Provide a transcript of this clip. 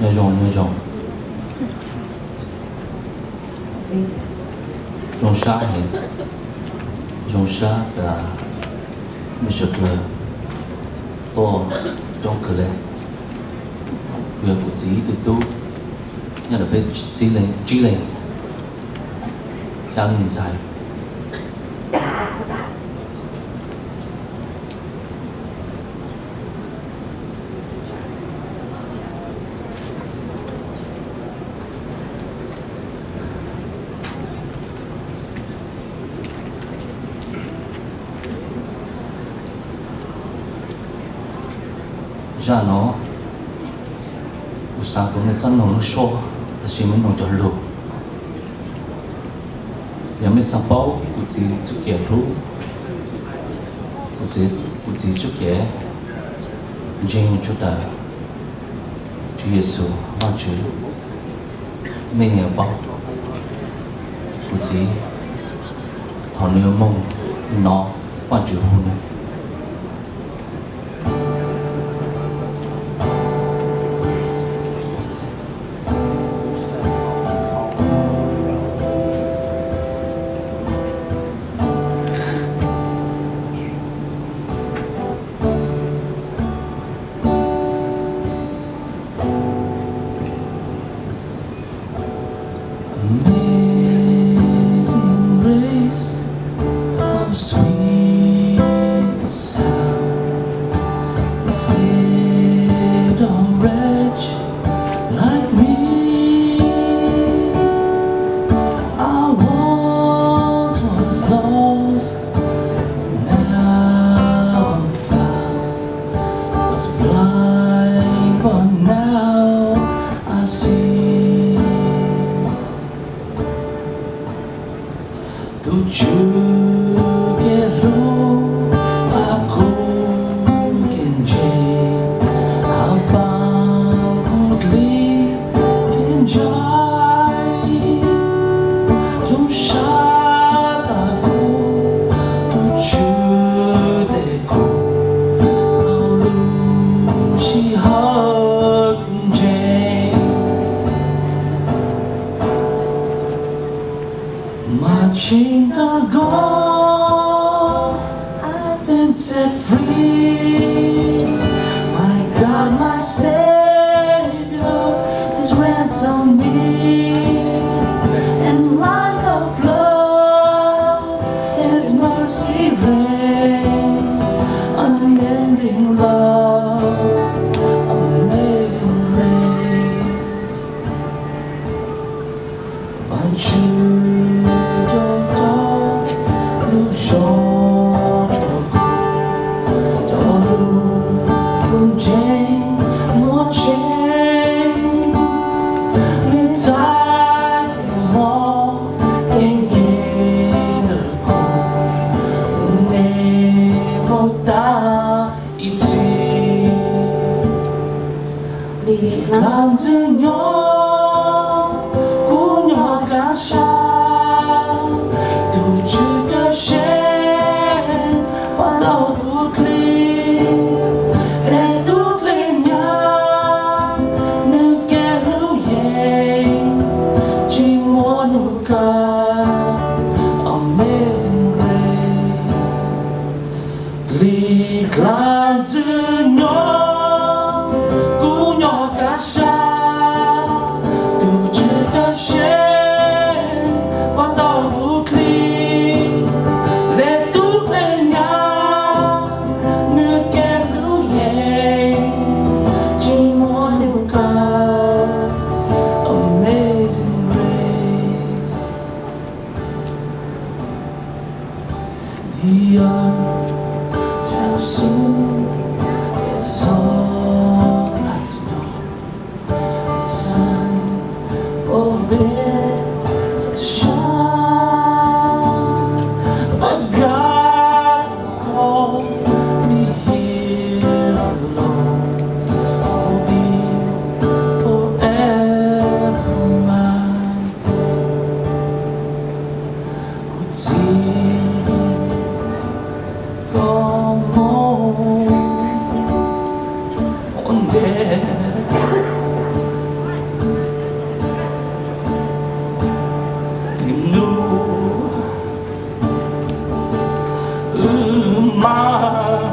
nhớ rồi rong sa hết rong sa là mới sực là to trong cửa lên vừa của chỉ từ tu nhà là biết chỉ lên sang hình sai ra nó usah tuh macam nong show tapi mana nong dulu yang macam bau kuti tu kia lu kuti tu kia jeng juta Chúa Giêsu maju mình bau kuti thằng nữ mông nó maju hôn My chains are gone, I've been set free. My God, my Savior has ransomed me. And like a flood, His mercy reigns, unending love, amazing grace. My làm dư nhỏ của nhỏ cả sao tu chữ cả sen và tàu thuốc lên để thuốc lên nhau nước kẻ lưu dây chỉ muốn nụ cười amazing grace lý làm dư nhỏ của nhỏ cả sao Ma